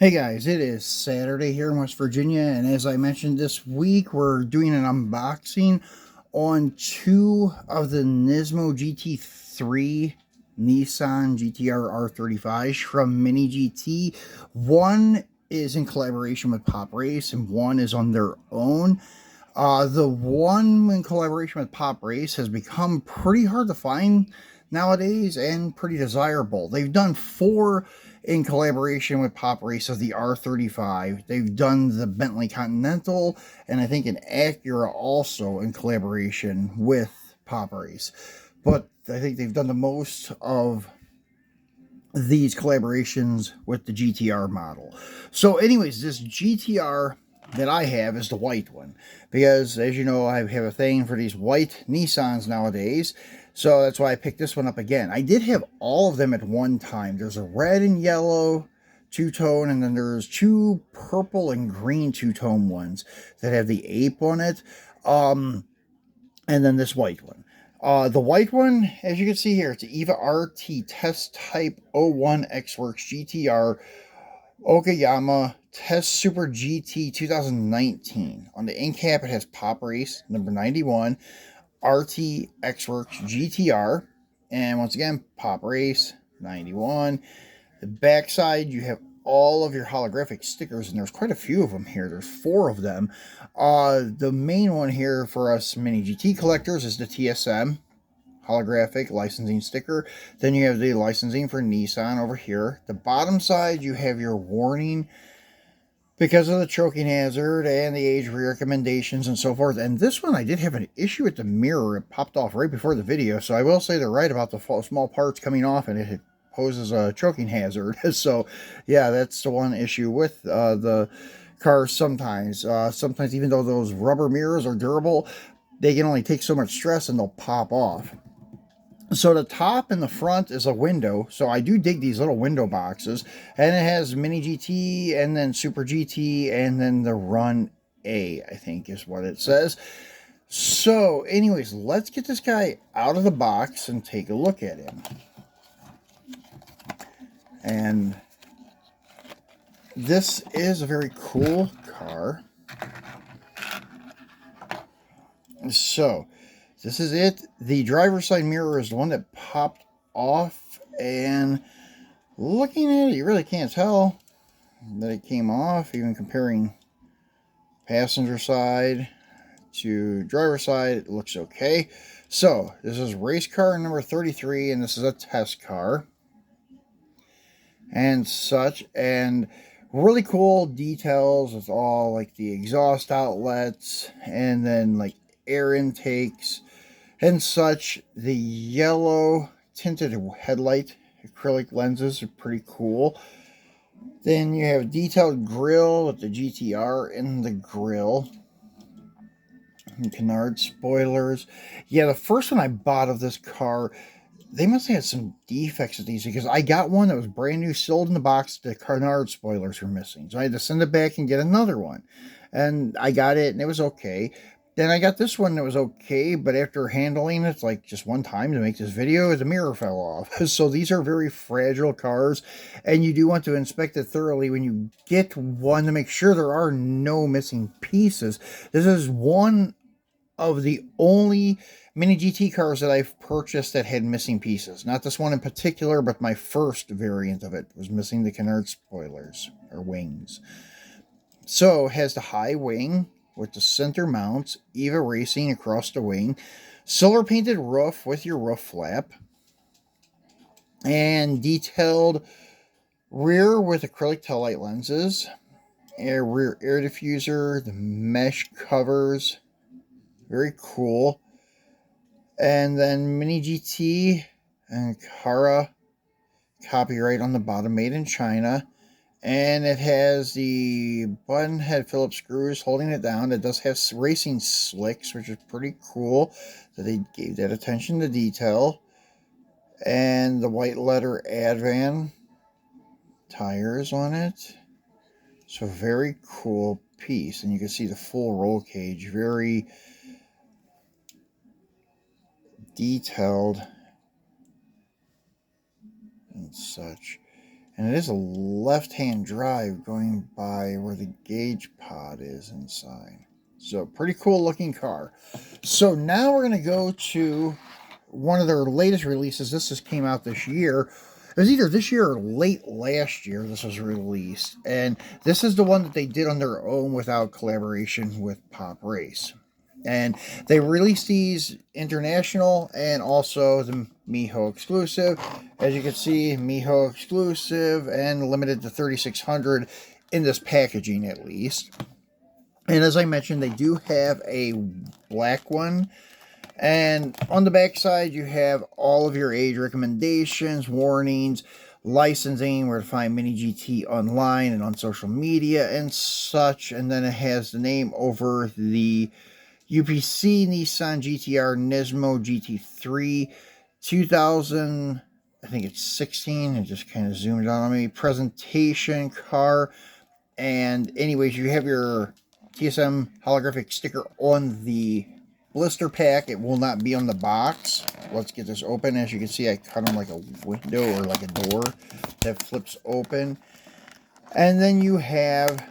Hey guys, it is Saturday here in West Virginia, and as I mentioned this week, we're doing an unboxing on two of the Nismo GT3 Nissan GTR R35s from Mini GT. One is in collaboration with Pop Race, and one is on their own. The one in collaboration with Pop Race has become pretty hard to find nowadays and pretty desirable. They've done four in collaboration with Pop Race of the R35. They've done the Bentley Continental and I think an Acura also in collaboration with Pop Race. But I think they've done the most of these collaborations with the GTR model. So anyways, this GTR that I have is the white one, because as you know, I have a thing for these white Nissans nowadays, so that's why I picked this one up again. I did have all of them at one time. There's a red and yellow two-tone, and then there's two purple and green two-tone ones that have the ape on it, and then this white one. The white one, as you can see here, it's EVA RT Test Type 01 X-Works GTR Okayama Test Super GT 2019. On the end cap, it has Pop Race number 91, RT X-Works GTR, and once again, Pop Race 91. The backside, you have all of your holographic stickers, and there's quite a few of them here. There's four of them. The main one here for us Mini GT collectors is the TSM holographic licensing sticker. Then you have the licensing for Nissan over here. The bottom side, you have your warning because of the choking hazard and the age recommendations and so forth. And this one, I did have an issue with the mirror. It popped off right before the video, so I will say they're right about the small parts coming off, and it poses a choking hazard. So yeah, that's the one issue with the cars sometimes. Sometimes even though those rubber mirrors are durable, they can only take so much stress and they'll pop off. So the top and the front is a window, so I do dig these little window boxes, and it has Mini GT and then Super GT and then the Run A, I think is what it says. So anyways, let's get this guy out of the box and take a look at him. And this is a very cool car. So this is it. The driver's side mirror is the one that popped off, and looking at it, you really can't tell that it came off, even comparing passenger side to driver's side, it looks okay. So this is race car number 33, and this is a test car and such, and really cool details with all like the exhaust outlets and then like air intakes and such. The yellow tinted headlight acrylic lenses are pretty cool. Then you have detailed grille with the GTR in the grille. And canard spoilers. Yeah, the first one I bought of this car, they must have had some defects with these, because I got one that was brand new, sold in the box. The canard spoilers were missing, so I had to send it back and get another one. And I got it, and it was okay. Then I got this one that was okay, but after handling it like just one time to make this video, the mirror fell off. So these are very fragile cars, and you do want to inspect it thoroughly when you get one to make sure there are no missing pieces. This is one of the only Mini GT cars that I've purchased that had missing pieces. Not this one in particular, but my first variant of it was missing the canard spoilers, or wings. So it has the high wing with the center mounts, EVA Racing across the wing, silver painted roof with your roof flap, and detailed rear with acrylic taillight lenses, rear air diffuser, the mesh covers, very cool. And then Mini GT and Kara copyright on the bottom, made in China. And it has the button head Phillips screws holding it down. It does have racing slicks, which is pretty cool that they gave that attention to detail. And the white letter Advan tires on it. So very cool piece. And you can see the full roll cage, very detailed and such. And it is a left-hand drive going by where the gauge pod is inside. So pretty cool looking car. So now we're going to go to one of their latest releases. This just came out this year. It was either this year or late last year this was released. And this is the one that they did on their own without collaboration with Pop Race. And they released these international and also the Miho exclusive. As you can see, Miho exclusive and limited to 3,600 in this packaging at least. And as I mentioned, they do have a black one. And on the back side, you have all of your age recommendations, warnings, licensing, where to find Mini GT online and on social media and such. And then it has the name over the UPC Nissan GTR Nismo GT3 2000, I think it's 16. It just kind of zoomed out on me. Presentation car. And anyways, you have your TSM holographic sticker on the blister pack. It will not be on the box. Let's get this open. As you can see, I cut them like a window or like a door that flips open. And then you have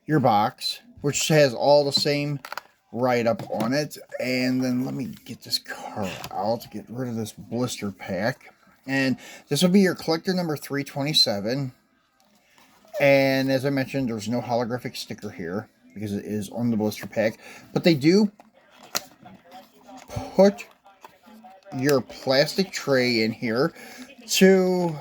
your box, which has all the same write-up on it. And then let me get this car out to get rid of this blister pack. And this will be your collector number 327. And as I mentioned, there's no holographic sticker here because it is on the blister pack. But they do put your plastic tray in here to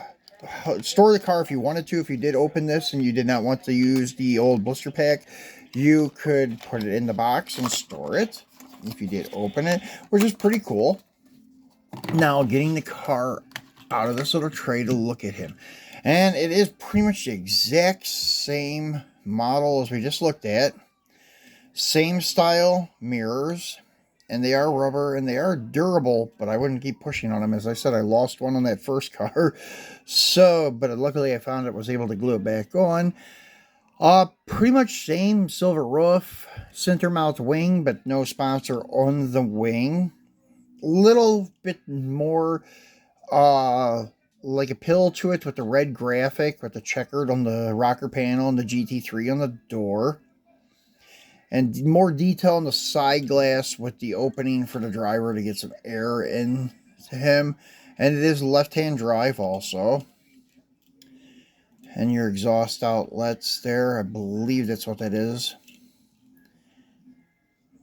store the car if you wanted to. If you did open this and you did not want to use the old blister pack, you could put it in the box and store it if you did open it, which is pretty cool. Now, getting the car out of this little tray to look at him. And it is pretty much the exact same model as we just looked at. Same style mirrors. And they are rubber and they are durable, but I wouldn't keep pushing on them. As I said, I lost one on that first car. So, but luckily I found it, was able to glue it back on. Pretty much same silver roof, center mount wing, but no sponsor on the wing. Little bit more, like a pill to it with the red graphic, with the checkered on the rocker panel and the GT3 on the door. And more detail on the side glass with the opening for the driver to get some air into him. And it is left-hand drive also. And your exhaust outlets there, I believe that's what that is.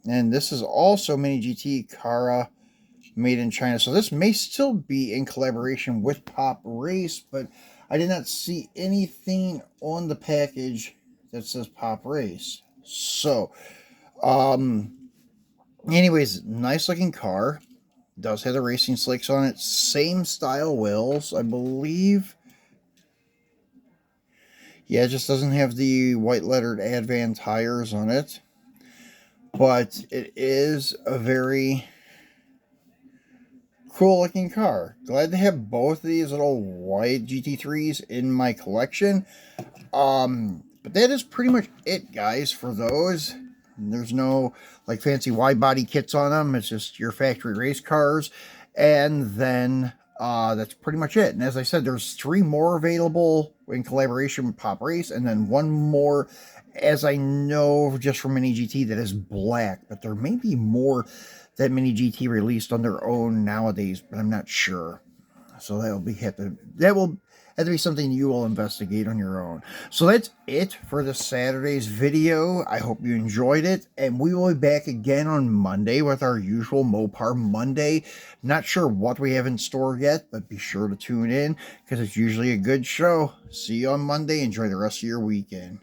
And this is also Mini GT Cara, made in China. So this may still be in collaboration with Pop Race, but I did not see anything on the package that says Pop Race. So, anyways, nice looking car. Does have the racing slicks on it. Same style wheels, I believe. Yeah, it just doesn't have the white lettered Advan tires on it. But it is a very cool looking car. Glad to have both of these little white GT3s in my collection. But that is pretty much it, guys, for those. There's no like fancy wide body kits on them. It's just your factory race cars. And then that's pretty much it. And as I said, there's 3 more available in collaboration with Pop Race, and then 1 more, as I know, just from Mini GT that is black. But there may be more that Mini GT released on their own nowadays, but I'm not sure. So that will have to be something you will investigate on your own. So that's it for this Saturday's video. I hope you enjoyed it, and we will be back again on Monday with our usual Mopar Monday. Not sure what we have in store yet, but be sure to tune in because it's usually a good show. See you on Monday. Enjoy the rest of your weekend.